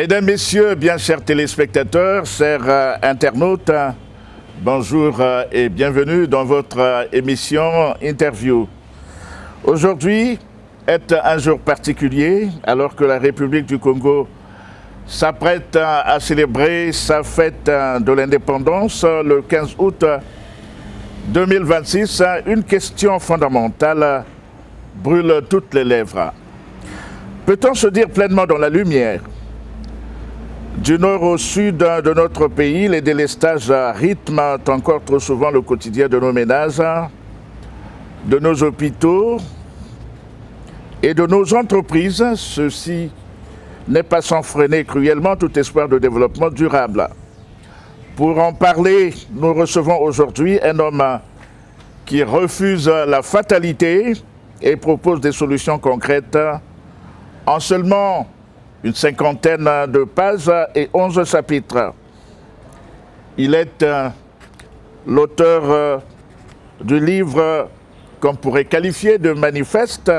Mesdames, Messieurs, bien chers téléspectateurs, chers internautes, bonjour et bienvenue dans votre émission Interview. Aujourd'hui est un jour particulier alors que la République du Congo s'apprête à célébrer sa fête de l'indépendance le 15 août 2026. Une question fondamentale brûle toutes les lèvres. Peut-on se dire pleinement dans la lumière? Du nord au sud de notre pays, les délestages rythment encore trop souvent le quotidien de nos ménages, de nos hôpitaux et de nos entreprises. Ceci n'est pas sans freiner cruellement tout espoir de développement durable. Pour en parler, nous recevons aujourd'hui un homme qui refuse la fatalité et propose des solutions concrètes en seulement une cinquantaine de pages et 11 chapitres. Il est l'auteur du livre qu'on pourrait qualifier de manifeste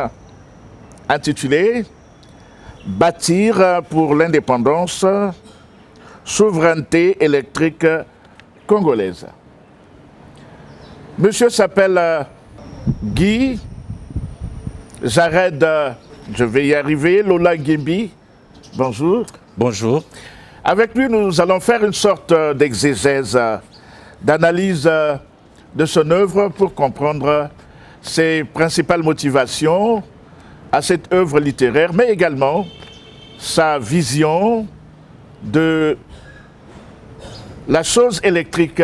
intitulé « Bâtir pour l'indépendance, souveraineté électrique congolaise ». Monsieur s'appelle Guy Jared, je vais y arriver, Lola Ngimbi. Bonjour. Bonjour. Avec lui, nous allons faire une sorte d'exégèse, d'analyse de son œuvre pour comprendre ses principales motivations à cette œuvre littéraire, mais également sa vision de la chose électrique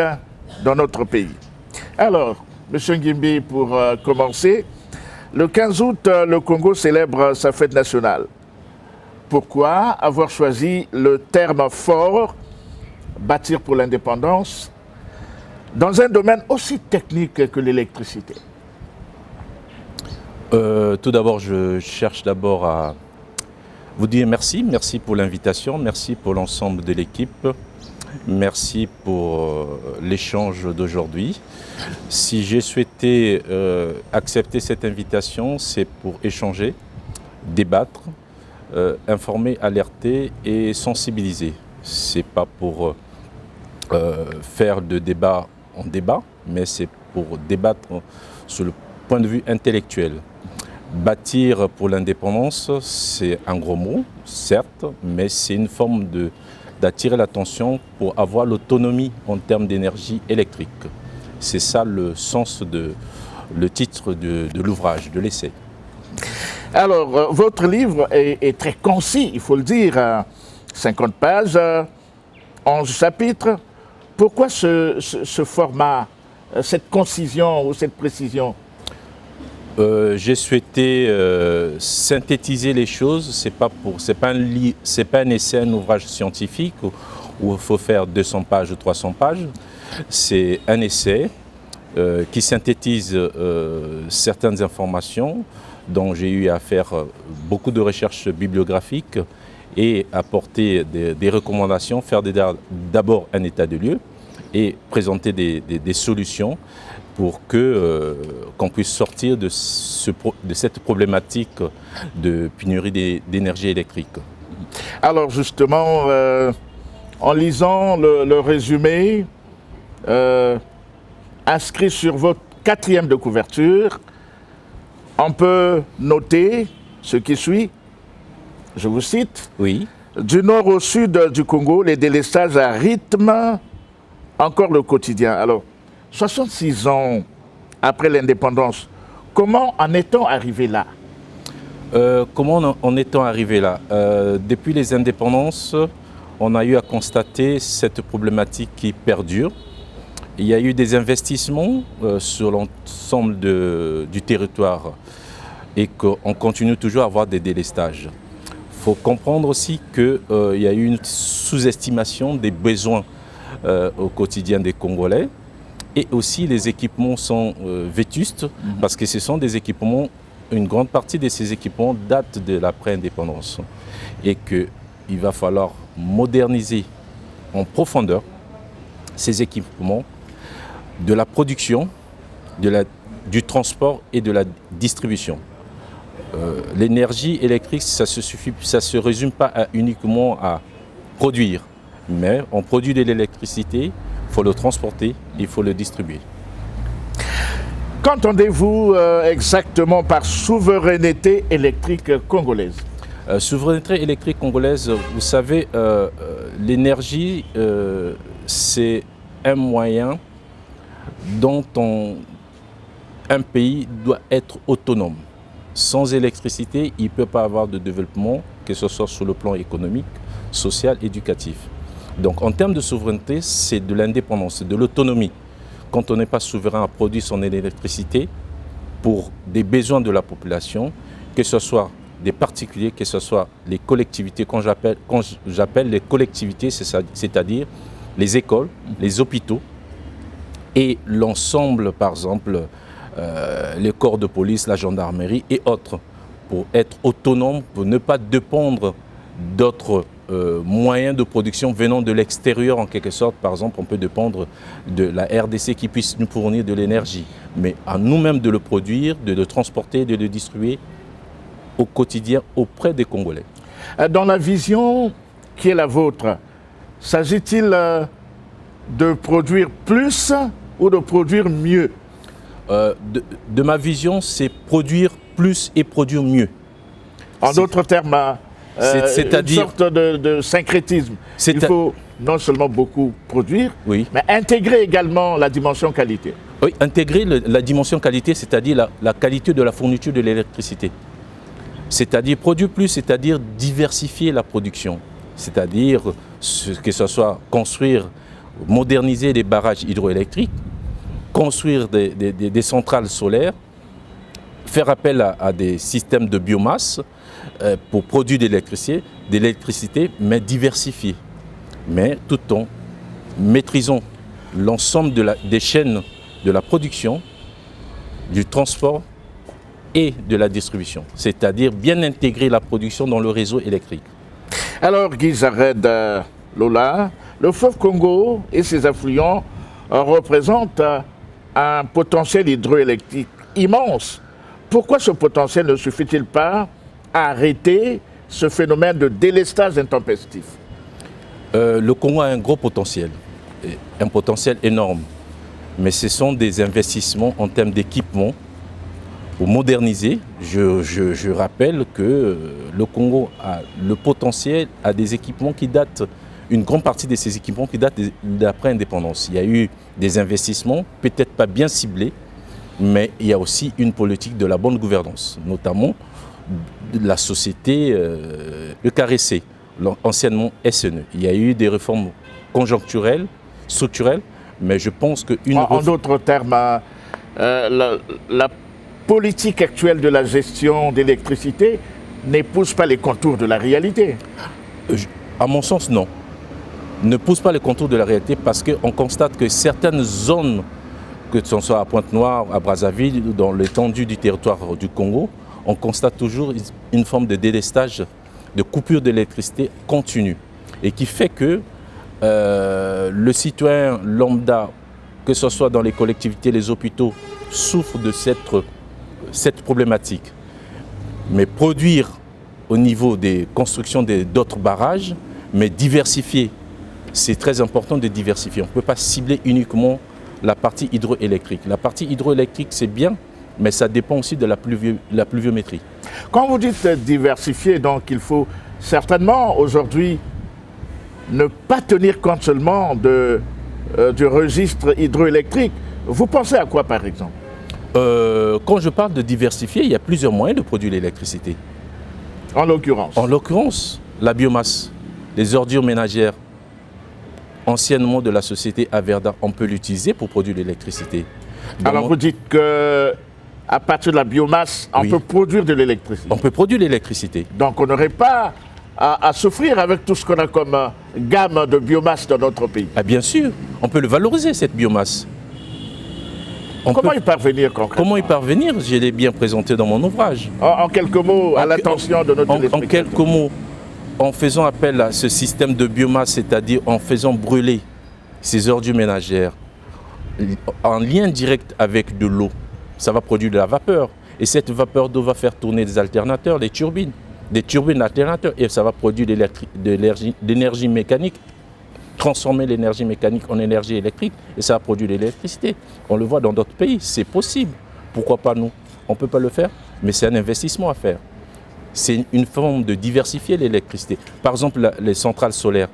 dans notre pays. Alors, M. Ngimbi, pour commencer, le 15 août, le Congo célèbre sa fête nationale. Pourquoi avoir choisi le terme fort, bâtir pour l'indépendance, dans un domaine aussi technique que l'électricité? Tout d'abord, je cherche d'abord à vous dire merci. Merci pour l'invitation, merci pour l'ensemble de l'équipe, merci pour l'échange d'aujourd'hui. Si j'ai souhaité accepter cette invitation, c'est pour échanger, débattre, informer, alerter et sensibiliser. C'est pas pour faire de débat en débat, mais c'est pour débattre sur le point de vue intellectuel. Bâtir pour l'indépendance, c'est un gros mot, certes, mais c'est une forme d'attirer l'attention pour avoir l'autonomie en termes d'énergie électrique. C'est ça le sens le titre de l'ouvrage, de l'essai. Alors, votre livre est très concis, il faut le dire, 50 pages, 11 chapitres. Pourquoi ce format, cette concision ou cette précision? J'ai souhaité synthétiser les choses. C'est pas un essai, un ouvrage scientifique où il faut faire 200 pages ou 300 pages. C'est un essai qui synthétise certaines informations dont j'ai eu à faire beaucoup de recherches bibliographiques et apporter des recommandations, faire d'abord un état de lieu et présenter des solutions pour qu'on puisse sortir de cette problématique de pénurie d'énergie électrique. Alors justement, en lisant le résumé inscrit sur votre 4e de couverture, on peut noter ce qui suit, je vous cite. Oui. Du nord au sud du Congo, les délestages rythment encore le quotidien. Alors, 66 ans après l'indépendance, comment en est-on arrivé là? Comment en est-on arrivé là? Depuis les indépendances, on a eu à constater cette problématique qui perdure. Il y a eu des investissements sur l'ensemble du territoire et qu'on continue toujours à avoir des délestages. Il faut comprendre aussi qu'il y a eu une sous-estimation des besoins au quotidien des Congolais et aussi les équipements sont vétustes parce que ce sont des équipements, une grande partie de ces équipements datent de l'après-indépendance et qu'il va falloir moderniser en profondeur ces équipements de la production, du transport et de la distribution. L'énergie électrique, ça se résume pas uniquement à produire. Mais on produit de l'électricité, il faut le transporter, il faut le distribuer. Qu'entendez-vous exactement par souveraineté électrique congolaise? Souveraineté électrique congolaise, vous savez, l'énergie, c'est un moyen dont un pays doit être autonome. Sans électricité, il ne peut pas avoir de développement, que ce soit sur le plan économique, social, éducatif. Donc en termes de souveraineté, c'est de l'indépendance, c'est de l'autonomie. Quand on n'est pas souverain à produire son électricité pour des besoins de la population, que ce soit des particuliers, que ce soit les collectivités, quand j'appelle les collectivités, c'est-à-dire les écoles, les hôpitaux et l'ensemble, par exemple, les corps de police, la gendarmerie et autres, pour être autonome, pour ne pas dépendre d'autres moyens de production venant de l'extérieur en quelque sorte. Par exemple, on peut dépendre de la RDC qui puisse nous fournir de l'énergie, mais à nous-mêmes de le produire, de le transporter, de le distribuer au quotidien auprès des Congolais. Dans la vision qui est la vôtre, s'agit-il de produire plus ou de produire mieux? De ma vision, c'est produire plus et produire mieux. En d'autres termes, c'est-à-dire une sorte de syncrétisme. Il faut non seulement beaucoup produire, oui, mais intégrer également la dimension qualité. Oui, intégrer la dimension qualité, c'est-à-dire la qualité de la fourniture de l'électricité. C'est-à-dire produire plus, c'est-à-dire diversifier la production. C'est-à-dire que ce soit construire, moderniser des barrages hydroélectriques, construire des centrales solaires, faire appel à des systèmes de biomasse pour produire de l'électricité, mais diversifier. Mais tout en maîtrisant l'ensemble des chaînes de la production, du transport et de la distribution. C'est-à-dire bien intégrer la production dans le réseau électrique. Alors Guy Jared Lola, le fleuve Congo et ses affluents représentent un potentiel hydroélectrique immense. Pourquoi ce potentiel ne suffit-il pas à arrêter ce phénomène de délestage intempestif? Le Congo a un gros potentiel, un potentiel énorme. Mais ce sont des investissements en termes d'équipement pour moderniser. Je rappelle que le Congo a le potentiel à des équipements qui datent, une grande partie de ces équipements qui datent d'après l'indépendance. Il y a eu des investissements, peut-être pas bien ciblés, mais il y a aussi une politique de la bonne gouvernance, notamment de la société le CAREC, anciennement SNE. Il y a eu des réformes conjoncturelles, structurelles, mais je pense qu'une... En d'autres termes, la politique actuelle de la gestion d'électricité n'épouse pas les contours de la réalité. À mon sens, non. Ne pousse pas les contours de la réalité parce qu'on constate que certaines zones, que ce soit à Pointe-Noire, à Brazzaville, dans l'étendue du territoire du Congo, on constate toujours une forme de délestage, de coupure d'électricité continue. Et qui fait que le citoyen lambda, que ce soit dans les collectivités, les hôpitaux, souffre de cette problématique. Mais produire au niveau des constructions d'autres barrages, mais diversifier. C'est très important de diversifier. On ne peut pas cibler uniquement la partie hydroélectrique. La partie hydroélectrique, c'est bien, mais ça dépend aussi de la pluviométrie. Quand vous dites diversifier, donc il faut certainement aujourd'hui ne pas tenir compte seulement du registre hydroélectrique. Vous pensez à quoi par exemple? Quand je parle de diversifier, il y a plusieurs moyens de produire l'électricité. En l'occurrence? En l'occurrence, la biomasse, les ordures ménagères, anciennement de la société Averda, on peut l'utiliser pour produire l'électricité. Alors vous dites qu'à partir de la biomasse, on peut produire de l'électricité? On peut produire l'électricité. Donc on n'aurait pas à souffrir avec tout ce qu'on a comme gamme de biomasse dans notre pays? Ah, bien sûr, on peut le valoriser cette biomasse. Comment y parvenir concrètement? Comment y parvenir? Je l'ai bien présenté dans mon ouvrage. En quelques mots, à l'attention de notre téléspectateur. En quelques mots, en faisant appel à ce système de biomasse, c'est-à-dire en faisant brûler ces ordures ménagères, en lien direct avec de l'eau, ça va produire de la vapeur. Et cette vapeur d'eau va faire tourner des alternateurs, les turbines. des turbines alternateurs et ça va produire de l'énergie mécanique, transformer l'énergie mécanique en énergie électrique et ça va produire de l'électricité. On le voit dans d'autres pays, c'est possible. Pourquoi pas nous? On ne peut pas le faire, mais c'est un investissement à faire. C'est une forme de diversifier l'électricité. Par exemple, les centrales solaires,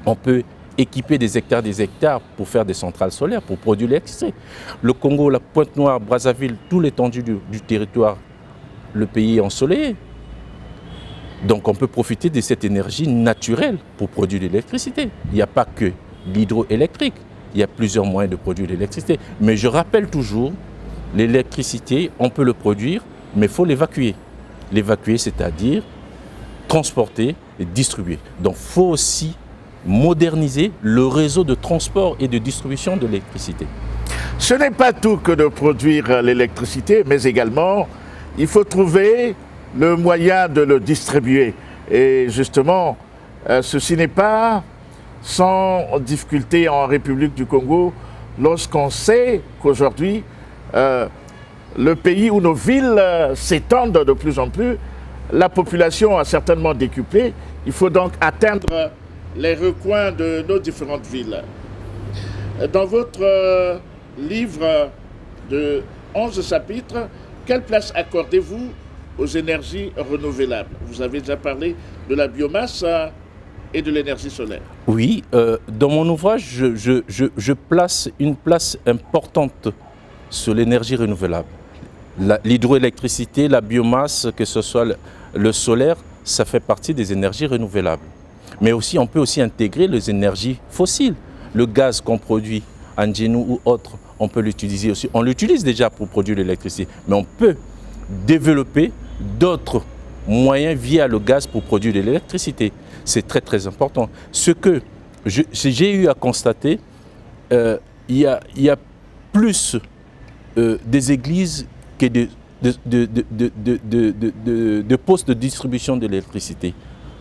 on peut équiper des hectares pour faire des centrales solaires, pour produire l'électricité. Le Congo, la Pointe-Noire, Brazzaville, tout l'étendue du territoire, le pays est ensoleillé. Donc on peut profiter de cette énergie naturelle pour produire de l'électricité. Il n'y a pas que l'hydroélectrique, il y a plusieurs moyens de produire de l'électricité. Mais je rappelle toujours, l'électricité, on peut le produire, mais il faut l'évacuer. L'évacuer, c'est-à-dire transporter et distribuer. Donc il faut aussi moderniser le réseau de transport et de distribution de l'électricité. Ce n'est pas tout que de produire l'électricité, mais également, il faut trouver le moyen de le distribuer. Et justement, ceci n'est pas sans difficulté en République du Congo, lorsqu'on sait qu'aujourd'hui, le pays où nos villes s'étendent de plus en plus, la population a certainement décuplé. Il faut donc atteindre les recoins de nos différentes villes. Dans votre livre de 11 chapitres, quelle place accordez-vous aux énergies renouvelables? Vous avez déjà parlé de la biomasse et de l'énergie solaire. Oui, dans mon ouvrage, je place une place importante sur l'énergie renouvelable. L'hydroélectricité, la biomasse, que ce soit le solaire, ça fait partie des énergies renouvelables. Mais aussi, on peut aussi intégrer les énergies fossiles. Le gaz qu'on produit en Genou ou autre, on peut l'utiliser aussi. On l'utilise déjà pour produire l'électricité, mais on peut développer d'autres moyens via le gaz pour produire de l'électricité. C'est très très important. Ce que j'ai eu à constater, il y a plus des églises que de postes de distribution de l'électricité.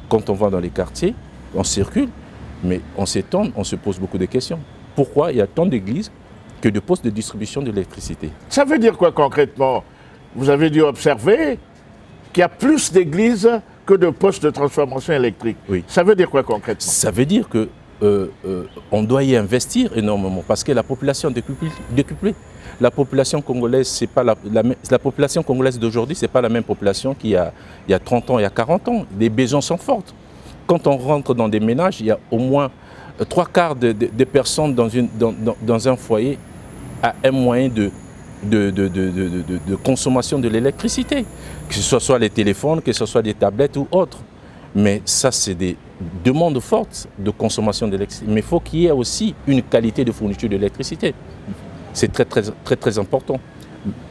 Quand on va dans les quartiers, on circule, mais on s'étend, on se pose beaucoup de questions. Pourquoi il y a tant d'églises que de postes de distribution de l'électricité? Ça veut dire quoi concrètement? Vous avez dû observer qu'il y a plus d'églises que de postes de transformation électrique. Oui. Ça veut dire quoi concrètement? Ça veut dire que on doit y investir énormément parce que la population a décuplé. La population congolaise, c'est pas la population congolaise d'aujourd'hui, ce n'est pas la même population qu'il y a 30 ans, il y a 40 ans. Les besoins sont forts. Quand on rentre dans des ménages, il y a au moins 3/4 des personnes dans un foyer à un moyen de consommation de l'électricité, que ce soit les téléphones, que ce soit des tablettes ou autres. Mais ça, c'est des demandes fortes de consommation d'électricité. Mais il faut qu'il y ait aussi une qualité de fourniture d'électricité. C'est très, très, très, très important.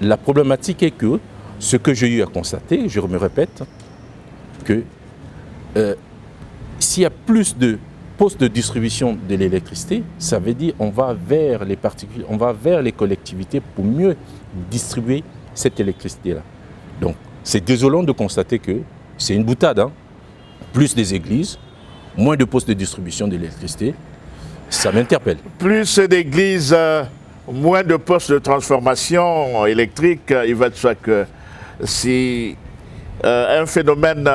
La problématique est que, ce que j'ai eu à constater, je me répète, que s'il y a plus de postes de distribution de l'électricité, ça veut dire qu'on va vers les particuliers, on va vers les collectivités pour mieux distribuer cette électricité-là. Donc, c'est désolant de constater que c'est une boutade, hein. Plus des églises, moins de postes de distribution de l'électricité, ça m'interpelle. Plus d'églises, moins de postes de transformation électrique, il va de soi que c'est un phénomène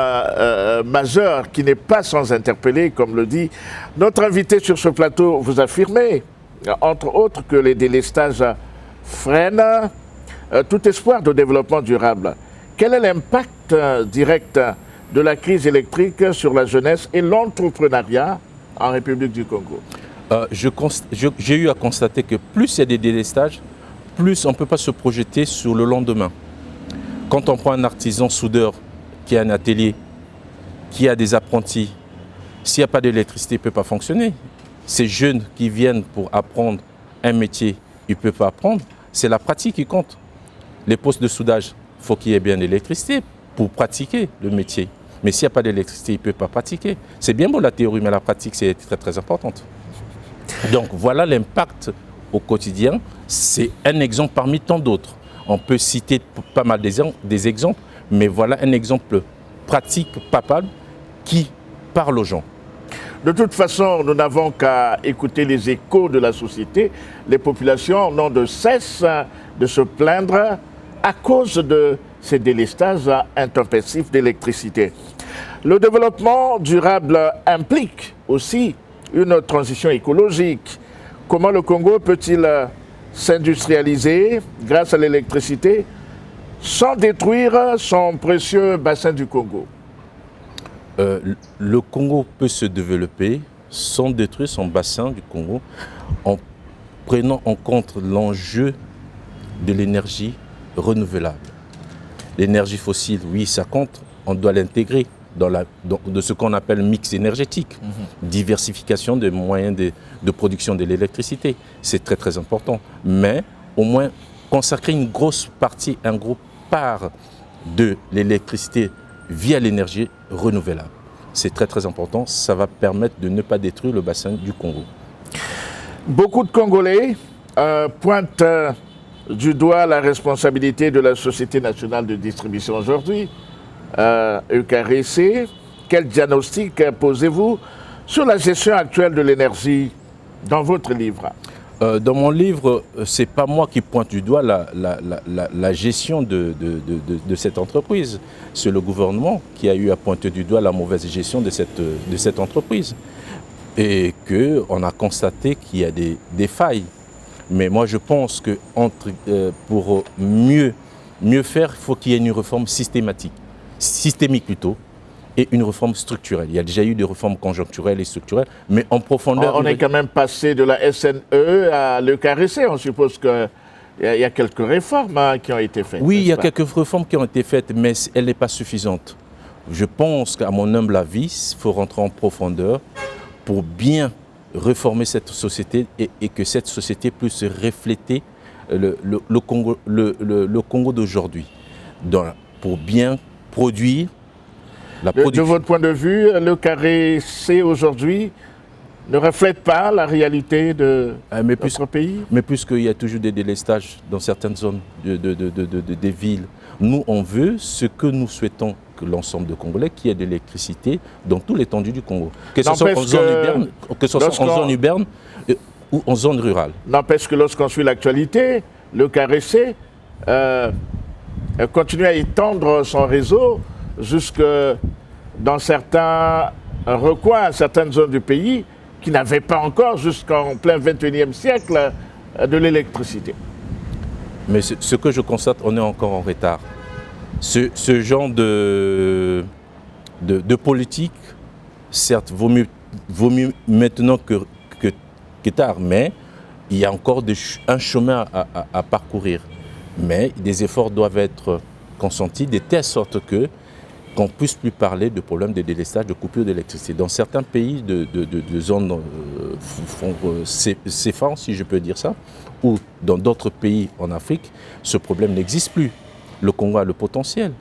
majeur qui n'est pas sans interpeller, comme le dit notre invité sur ce plateau. Vous affirmez, entre autres, que les délestages freinent tout espoir de développement durable. Quel est l'impact direct de la crise électrique sur la jeunesse et l'entrepreneuriat en République du Congo? J'ai eu à constater que plus il y a des délestages, plus on ne peut pas se projeter sur le lendemain. Quand on prend un artisan soudeur qui a un atelier, qui a des apprentis, s'il n'y a pas d'électricité, il ne peut pas fonctionner. Ces jeunes qui viennent pour apprendre un métier, ils ne peuvent pas apprendre. C'est la pratique qui compte. Les postes de soudage, il faut qu'il y ait bien d'électricité pour pratiquer le métier. Mais s'il n'y a pas d'électricité, il ne peut pas pratiquer. C'est bien beau la théorie, mais la pratique, c'est très très importante. Donc voilà l'impact au quotidien. C'est un exemple parmi tant d'autres. On peut citer pas mal des exemples, mais voilà un exemple pratique, palpable, qui parle aux gens. De toute façon, nous n'avons qu'à écouter les échos de la société. Les populations n'ont de cesse de se plaindre à cause de ces délestages intempestifs d'électricité. Le développement durable implique aussi une transition écologique. Comment le Congo peut-il s'industrialiser grâce à l'électricité sans détruire son précieux bassin du Congo? Le Congo peut se développer sans détruire son bassin du Congo en prenant en compte l'enjeu de l'énergie renouvelable. L'énergie fossile, oui, ça compte, on doit l'intégrer de ce qu'on appelle mix énergétique, diversification des moyens de production de l'électricité. C'est très très important. Mais au moins consacrer une grosse partie, un gros part de l'électricité via l'énergie renouvelable. C'est très très important, ça va permettre de ne pas détruire le bassin du Congo. Beaucoup de Congolais pointent du doigt la responsabilité de la Société nationale de distribution aujourd'hui, ECAREC. Quel diagnostic posez-vous sur la gestion actuelle de l'énergie dans votre livre? Dans mon livre, ce n'est pas moi qui pointe du doigt la gestion de cette entreprise. C'est le gouvernement qui a eu à pointer du doigt la mauvaise gestion de cette entreprise. Et qu'on a constaté qu'il y a des failles. Mais moi, je pense que pour mieux faire, il faut qu'il y ait une réforme systémique plutôt, et une réforme structurelle. Il y a déjà eu des réformes conjoncturelles et structurelles, mais en profondeur... On est quand même passé de la SNE à l'ECAREC. On suppose qu'il y a quelques réformes qui ont été faites. Oui, il y a quelques réformes qui ont été faites, mais elle n'est pas suffisante. Je pense qu'à mon humble avis, il faut rentrer en profondeur pour bien réformer cette société et que cette société puisse refléter le Congo d'aujourd'hui, pour bien produire la production. De votre point de vue, l'ECAREC aujourd'hui ne reflète pas la réalité de notre pays? Mais puisqu'il y a toujours des délestages dans certaines zones des villes, nous on veut ce que nous souhaitons que l'ensemble de Congolais, qu'il y ait de l'électricité dans toute l'étendue du Congo, que ce soit en zone urbaine ou en zone rurale. N'empêche que lorsqu'on suit l'actualité, l'ECAREC continue à étendre son réseau jusque dans certains recoins, certaines zones du pays qui n'avaient pas encore, jusqu'en plein 21e siècle, de l'électricité. Mais ce que je constate, on est encore en retard. Ce genre de politique, certes, vaut mieux maintenant que tard, mais il y a encore un chemin à parcourir. Mais des efforts doivent être consentis de telle sorte qu'on ne puisse plus parler de problème de délestage, de coupure d'électricité. Dans certains pays de zones CFA, si je peux dire ça, ou dans d'autres pays en Afrique, ce problème n'existe plus. Le Congo a le potentiel.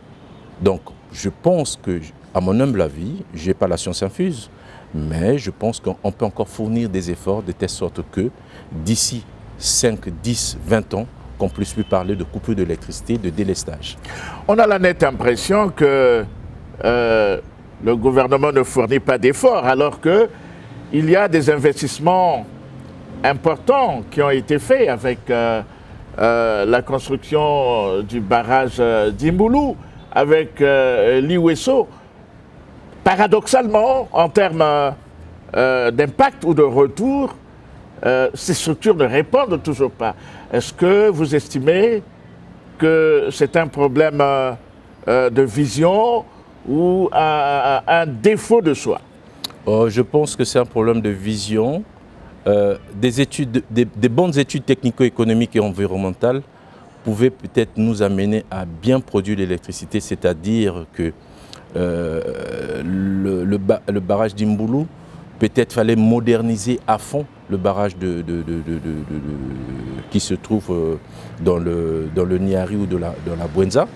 Donc, je pense que, à mon humble avis, je n'ai pas la science infuse, mais je pense qu'on peut encore fournir des efforts de telle sorte que, d'ici 5, 10, 20 ans, qu'on ne puisse plus parler de coupure d'électricité, de délestage. On a la nette impression que le gouvernement ne fournit pas d'efforts, alors qu'il y a des investissements importants qui ont été faits avec la construction du barrage d'Imboulou, avec l'Iweso. Paradoxalement, en termes d'impact ou de retour, ces structures ne répondent toujours pas. Est-ce que vous estimez que c'est un problème de vision ou un défaut de choix? Je pense que c'est un problème de vision. Des bonnes études technico-économiques et environnementales pouvaient peut-être nous amener à bien produire l'électricité, c'est-à-dire que le barrage d'Imboulou, peut-être fallait moderniser à fond le barrage qui se trouve dans le Niari ou dans la Bwenza,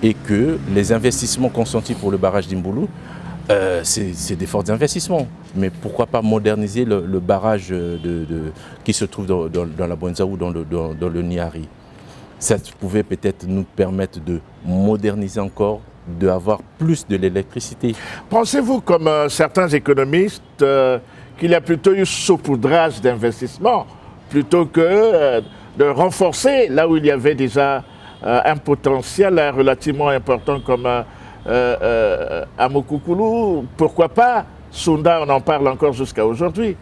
et que les investissements consentis pour le barrage d'Imboulou, c'est des forts investissements. Mais pourquoi pas moderniser le barrage qui se trouve dans la Bwenza ou dans le Niari? Ça pouvait peut-être nous permettre de moderniser encore, d'avoir plus de l'électricité. Pensez-vous, comme certains économistes, qu'il y a plutôt eu saupoudrage d'investissement plutôt que de renforcer là où il y avait déjà un potentiel relativement important comme à Mukukulu. Pourquoi pas Sounda, on en parle encore jusqu'à aujourd'hui.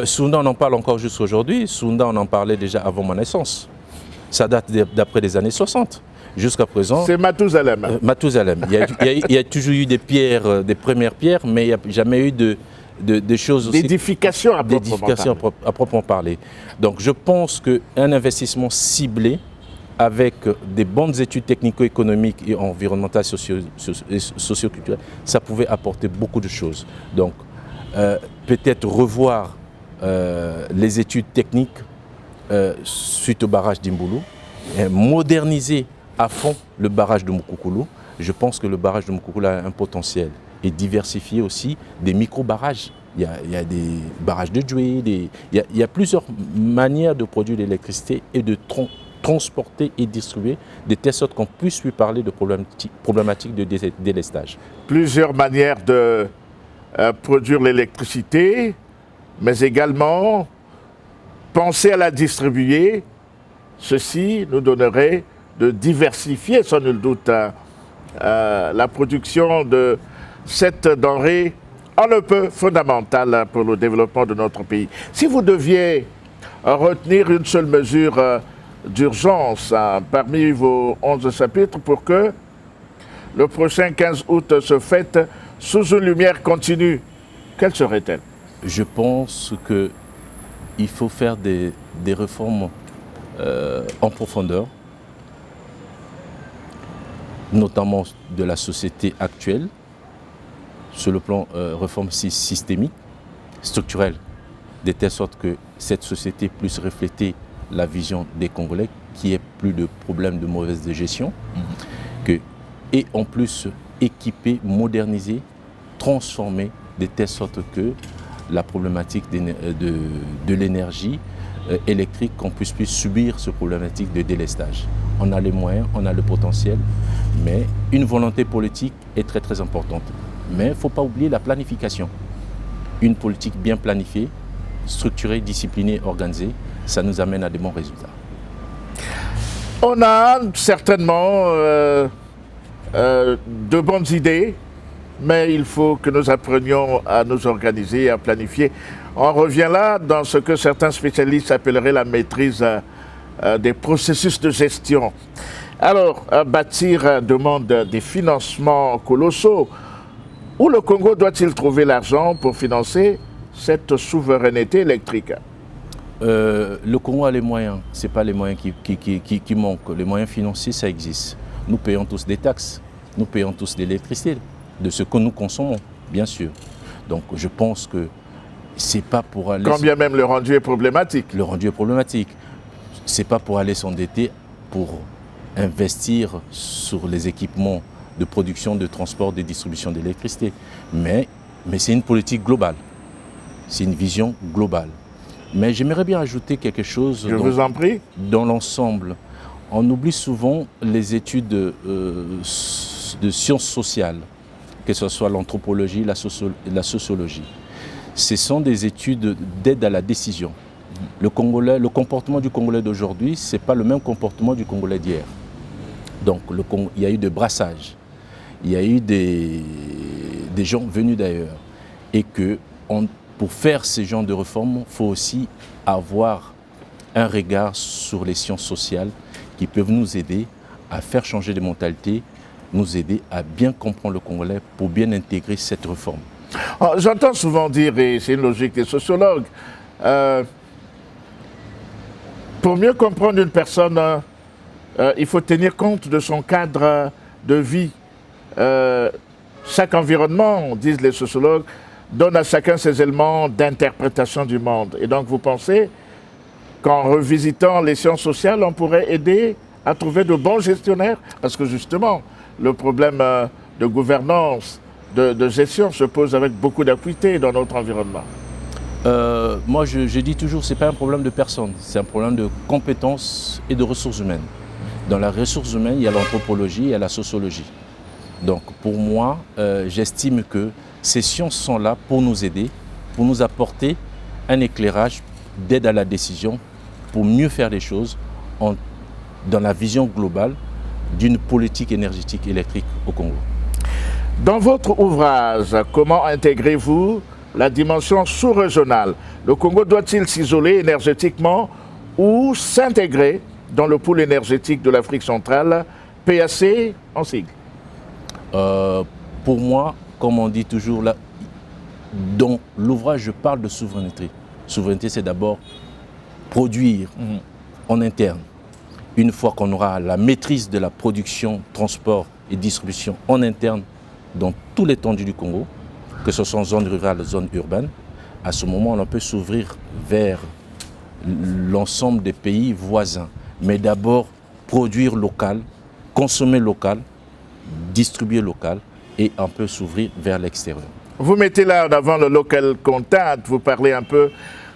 Sounda, on en parle encore jusqu'à aujourd'hui. Sounda, on en parlait déjà avant ma naissance. Ça date d'après les années 60. Jusqu'à présent... C'est Mathusalem. Mathusalem. Il y a toujours eu des pierres, des premières pierres, mais il n'y a jamais eu de choses aussi... D'édification à proprement parler. Donc je pense qu'un investissement ciblé avec des bonnes études technico-économiques et environnementales, socio-culturelles, ça pouvait apporter beaucoup de choses. Donc peut-être revoir les études techniques suite au barrage d'Imbulu, moderniser à fond le barrage de Mukukulu. Je pense que le barrage de Mukukulu a un potentiel et diversifier aussi des micro-barrages. Il y a des barrages de Djoué, il y a plusieurs manières de produire l'électricité et de transporter et distribuer de telle sorte qu'on puisse lui parler de problématiques de délestage. Plusieurs manières de produire l'électricité, mais également penser à la distribuer. Ceci nous donnerait de diversifier sans nul doute la production de cette denrée en un peu fondamentale pour le développement de notre pays. Si vous deviez retenir une seule mesure d'urgence parmi vos 11 chapitres pour que le prochain 15 août se fête sous une lumière continue, quelle serait-elle? Je pense qu'il faut faire des réformes en profondeur, notamment de la société actuelle, sur le plan réforme systémique, structurelle, de telle sorte que cette société puisse refléter la vision des Congolais, qu'il n'y ait plus de problèmes de mauvaise gestion, et en plus équiper, moderniser, transformer, de telle sorte que la problématique de l'énergie électrique, qu'on puisse plus subir ce problématique de délestage. On a les moyens, on a le potentiel, mais une volonté politique est très très importante. Mais il ne faut pas oublier la planification. Une politique bien planifiée, structurée, disciplinée, organisée, ça nous amène à de bons résultats. On a certainement de bonnes idées, mais il faut que nous apprenions à nous organiser, à planifier. On revient là dans ce que certains spécialistes appelleraient la maîtrise des processus de gestion. Alors, bâtir demande des financements colossaux. Où le Congo doit-il trouver l'argent pour financer cette souveraineté électrique? Le Congo a les moyens, ce n'est pas les moyens qui manquent. Les moyens financiers, ça existe. Nous payons tous des taxes, nous payons tous de l'électricité, de ce que nous consommons, bien sûr. Donc je pense que ce n'est pas pour aller... Quand bien même le rendu est problématique. Le rendu est problématique. Ce n'est pas pour aller s'endetter pour investir sur les équipements de production, de transport, de distribution d'électricité. Mais c'est une politique globale. C'est une vision globale. Mais j'aimerais bien ajouter quelque chose. Je vous en prie. Dans l'ensemble, on oublie souvent les études de sciences sociales, que ce soit l'anthropologie, la sociologie. Ce sont des études d'aide à la décision. Le comportement du Congolais d'aujourd'hui, ce n'est pas le même comportement du Congolais d'hier. Donc il y a eu des brassages. Il y a eu des gens venus d'ailleurs. Et que pour faire ces genres de réformes, il faut aussi avoir un regard sur les sciences sociales qui peuvent nous aider à faire changer de mentalité, nous aider à bien comprendre le Congolais pour bien intégrer cette réforme. J'entends souvent dire, et c'est une logique des sociologues, pour mieux comprendre une personne, il faut tenir compte de son cadre de vie. Chaque environnement, disent les sociologues, donne à chacun ses éléments d'interprétation du monde. Et donc vous pensez qu'en revisitant les sciences sociales, on pourrait aider à trouver de bons gestionnaires? Parce que justement, le problème de gouvernance, de gestion se pose avec beaucoup d'acuité dans notre environnement. Moi, je dis toujours, ce n'est pas un problème de personne, c'est un problème de compétences et de ressources humaines. Dans la ressource humaine, il y a l'anthropologie, il y a la sociologie. Donc pour moi, j'estime que ces sciences sont là pour nous aider, pour nous apporter un éclairage d'aide à la décision, pour mieux faire les choses en dans la vision globale d'une politique énergétique électrique au Congo. Dans votre ouvrage, comment intégrez-vous la dimension sous-régionale? Le Congo doit-il s'isoler énergétiquement ou s'intégrer dans le pôle énergétique de l'Afrique centrale, PAC en sigle? Pour moi, comme on dit toujours, là, dans l'ouvrage, je parle de souveraineté. Souveraineté, c'est d'abord produire en interne. Une fois qu'on aura la maîtrise de la production, transport et distribution en interne dans toute l'étendue du Congo, que ce soit en zone rurale, zone urbaine, à ce moment, on peut s'ouvrir vers l'ensemble des pays voisins. Mais d'abord, produire local, consommer local, distribuer local et on peut s'ouvrir vers l'extérieur. Vous mettez là en avant le local content, vous parlez un peu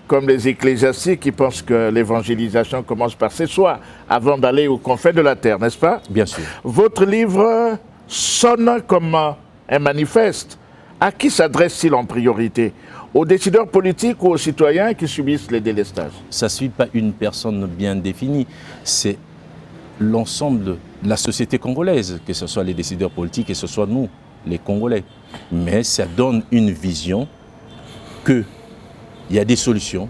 comme les ecclésiastiques qui pensent que l'évangélisation commence par ses soins avant d'aller aux confins de la terre, n'est-ce pas? Bien sûr. Votre livre sonne comme un manifeste. À qui s'adresse-t-il en priorité? Aux décideurs politiques ou aux citoyens qui subissent les délestages? Ça ne suit pas une personne bien définie, c'est l'ensemble de la société congolaise, que ce soit les décideurs politiques et que ce soit nous, les Congolais. Mais ça donne une vision qu'il y a des solutions,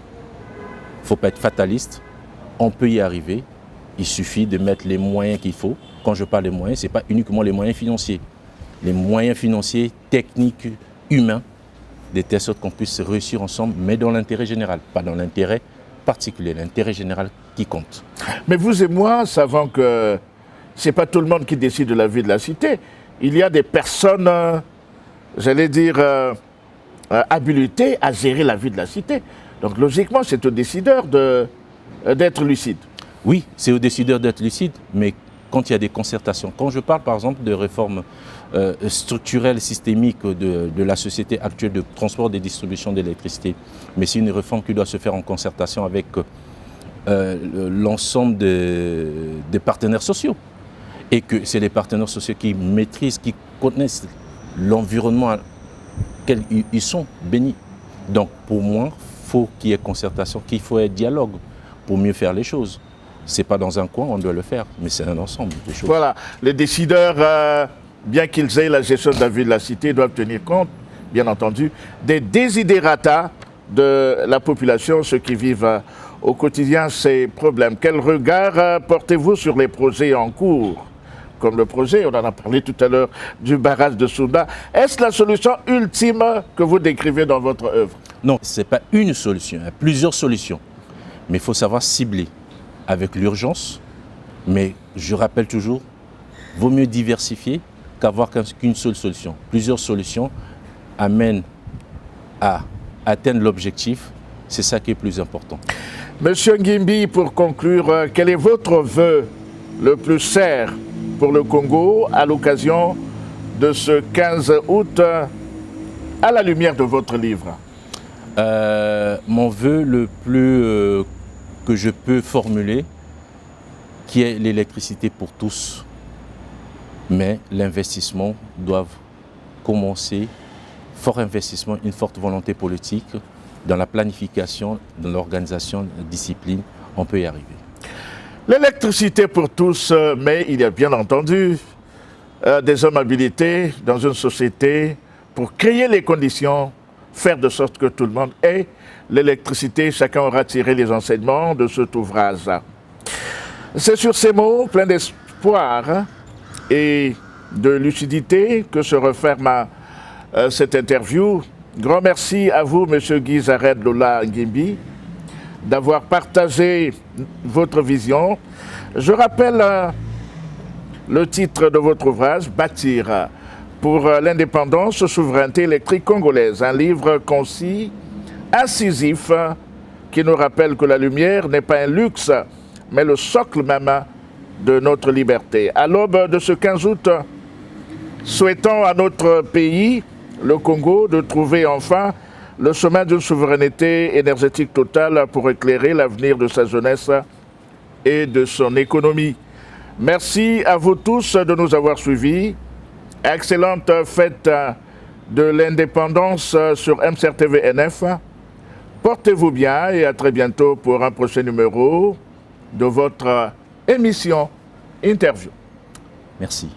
il ne faut pas être fataliste, on peut y arriver, il suffit de mettre les moyens qu'il faut. Quand je parle des moyens, ce n'est pas uniquement les moyens financiers. Les moyens financiers, techniques, humains, de telle sorte qu'on puisse réussir ensemble, mais dans l'intérêt général, pas dans l'intérêt particulier, l'intérêt général qui compte. Mais vous et moi savons que ce n'est pas tout le monde qui décide de la vie de la cité. Il y a des personnes, j'allais dire, habilitées à gérer la vie de la cité. Donc logiquement, c'est aux décideurs d'être lucides. Oui, c'est aux décideurs d'être lucides, mais quand il y a des concertations, quand je parle par exemple de réformes structurelles, systémiques de la société actuelle de transport et distribution d'électricité, mais c'est une réforme qui doit se faire en concertation avec l'ensemble des partenaires sociaux. Et que c'est les partenaires sociaux qui maîtrisent, qui connaissent l'environnement auquel ils sont bénis. Donc pour moi, il faut qu'il y ait concertation, qu'il faut ait dialogue pour mieux faire les choses. Ce n'est pas dans un coin, on doit le faire, mais c'est un ensemble de choses. Voilà, les décideurs, bien qu'ils aient la gestion de la vie de la cité, doivent tenir compte, bien entendu, des desiderata de la population, ceux qui vivent au quotidien ces problèmes. Quel regard portez-vous sur les projets en cours? Comme le projet, on en a parlé tout à l'heure, du barrage de Souda. Est-ce la solution ultime que vous décrivez dans votre œuvre? Non, ce n'est pas une solution, il y a plusieurs solutions. Mais il faut savoir cibler avec l'urgence. Mais je rappelle toujours, vaut mieux diversifier qu'avoir qu'une seule solution. Plusieurs solutions amènent à atteindre l'objectif. C'est ça qui est plus important. Monsieur Ngimbi, pour conclure, quel est votre vœu le plus cher pour le Congo à l'occasion de ce 15 août à la lumière de votre livre? Mon vœu le plus que je peux formuler, qui est l'électricité pour tous. Mais l'investissement doit commencer, fort investissement, une forte volonté politique dans la planification, dans l'organisation, la discipline, on peut y arriver. L'électricité pour tous, mais il y a bien entendu des hommes habilités dans une société pour créer les conditions, faire de sorte que tout le monde ait l'électricité. Chacun aura tiré les enseignements de cet ouvrage. C'est sur ces mots pleins d'espoir et de lucidité que se referme cette interview. Grand merci à vous, M. Guy Zared Lola Ngimbi, d'avoir partagé votre vision. Je rappelle le titre de votre ouvrage, Bâtir pour l'indépendance, souveraineté électrique congolaise, un livre concis, incisif, qui nous rappelle que la lumière n'est pas un luxe, mais le socle même de notre liberté. À l'aube de ce 15 août, souhaitons à notre pays, le Congo, de trouver enfin le chemin d'une souveraineté énergétique totale pour éclairer l'avenir de sa jeunesse et de son économie. Merci à vous tous de nous avoir suivis. Excellente fête de l'indépendance sur MCRTV-NF. Portez-vous bien et à très bientôt pour un prochain numéro de votre émission Interview. Merci.